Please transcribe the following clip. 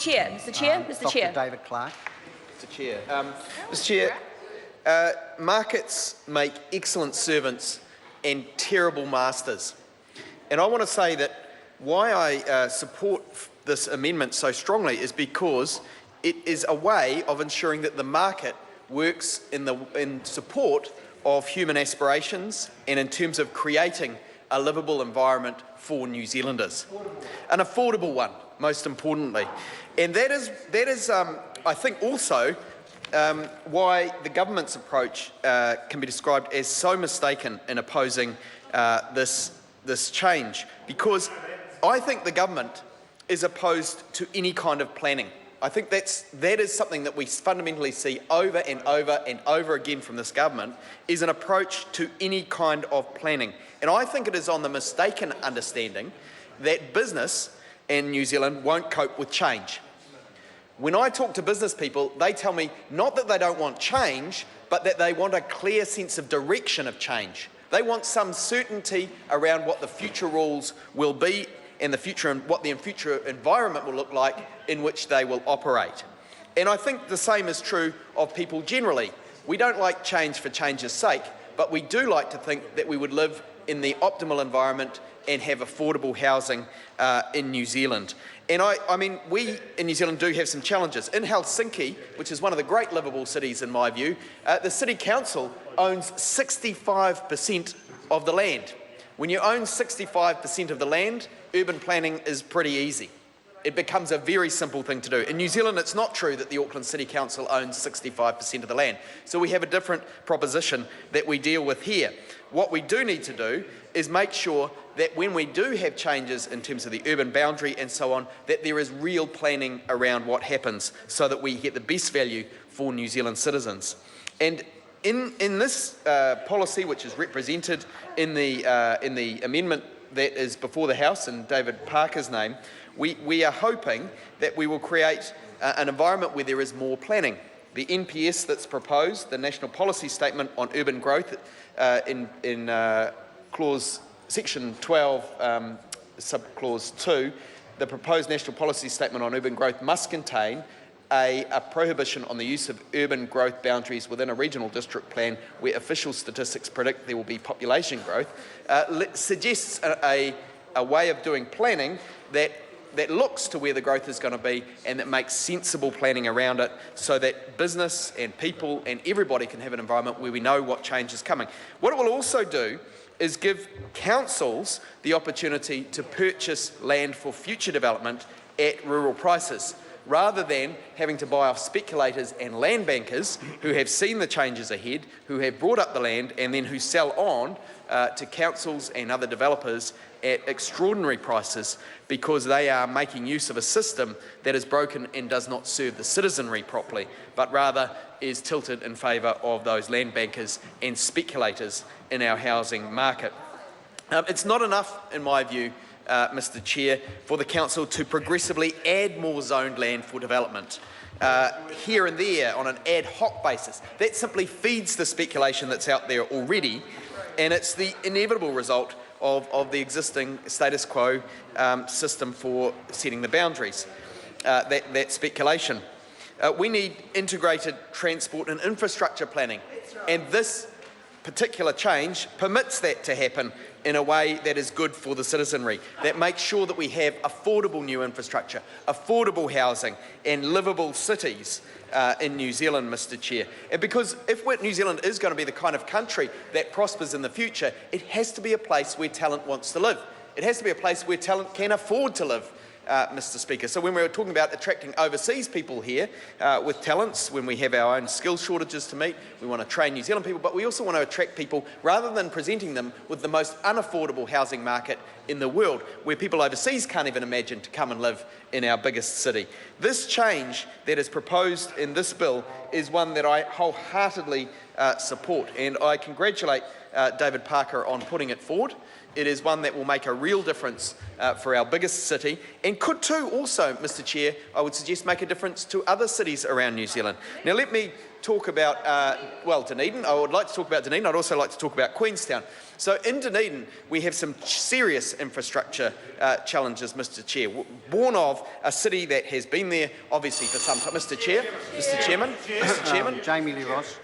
Chair. Mr. Chair. Mr. Chair. Dr. David Clark. Mr. Chair. Mr. Chair, markets make excellent servants and terrible masters. And I want to say that why I support this amendment so strongly is because it is a way of ensuring that the market works in support of human aspirations and in terms of creating a livable environment for New Zealanders. An affordable one, most importantly. And that is I think, also why the government's approach can be described as so mistaken in opposing this change, because I think the government is opposed to any kind of planning. I think that is something that we fundamentally see over and over and over again from this government, is an approach to any kind of planning. And I think it is on the mistaken understanding that business in New Zealand won't cope with change. When I talk to business people, they tell me not that they don't want change, but that they want a clear sense of direction of change. They want some certainty around what the future rules will be and what the future environment will look like in which they will operate. And I think the same is true of people generally. We don't like change for change's sake, but we do like to think that we would live in the optimal environment and have affordable housing in New Zealand. And I mean, we in New Zealand do have some challenges. In Helsinki, which is one of the great livable cities in my view, the City Council owns 65% of the land. When you own 65% of the land, urban planning is pretty easy. It becomes a very simple thing to do. In New Zealand, it's not true that the Auckland City Council owns 65% of the land. So we have a different proposition that we deal with here. What we do need to do is make sure that when we do have changes in terms of the urban boundary and so on, that there is real planning around what happens so that we get the best value for New Zealand citizens. And in this policy, which is represented in the amendment that is before the House in David Parker's name, we are hoping that we will create an environment where there is more planning. The NPS that's proposed, the National Policy Statement on Urban Growth, in Section 12, Subclause 2, the proposed National Policy Statement on Urban Growth must contain a prohibition on the use of urban growth boundaries within a regional district plan where official statistics predict there will be population growth, suggests a way of doing planning that looks to where the growth is going to be and that makes sensible planning around it so that business and people and everybody can have an environment where we know what change is coming. What it will also do is give councils the opportunity to purchase land for future development at rural prices, rather than having to buy off speculators and land bankers who have seen the changes ahead, who have brought up the land and then who sell on to councils and other developers at extraordinary prices because they are making use of a system that is broken and does not serve the citizenry properly, but rather is tilted in favour of those land bankers and speculators in our housing market. It's not enough, in my view, Mr. Chair, for the Council to progressively add more zoned land for development here and there on an ad hoc basis. That simply feeds the speculation that's out there already, and it's the inevitable result of the existing status quo system for setting the boundaries, that speculation. We need integrated transport and infrastructure planning, and this particular change permits that to happen in a way that is good for the citizenry, that makes sure that we have affordable new infrastructure, affordable housing and livable cities in New Zealand, Mr. Chair. And because if New Zealand is going to be the kind of country that prospers in the future, it has to be a place where talent wants to live. It has to be a place where talent can afford to live, Mr. Speaker. So when we're talking about attracting overseas people here with talents, when we have our own skills shortages to meet, we want to train New Zealand people, but we also want to attract people rather than presenting them with the most unaffordable housing market in the world, where people overseas can't even imagine to come and live in our biggest city. This change that is proposed in this bill is one that I wholeheartedly support, and I congratulate David Parker on putting it forward. It is one that will make a real difference for our biggest city, and could too also, Mr. Chair, I would suggest make a difference to other cities around New Zealand. Now let me talk about, Dunedin. I would like to talk about Dunedin. I'd also like to talk about Queenstown. So in Dunedin, we have some serious infrastructure challenges, Mr. Chair, born of a city that has been there, obviously, for some time. Mr. Chairman. Jamie Lee Ross.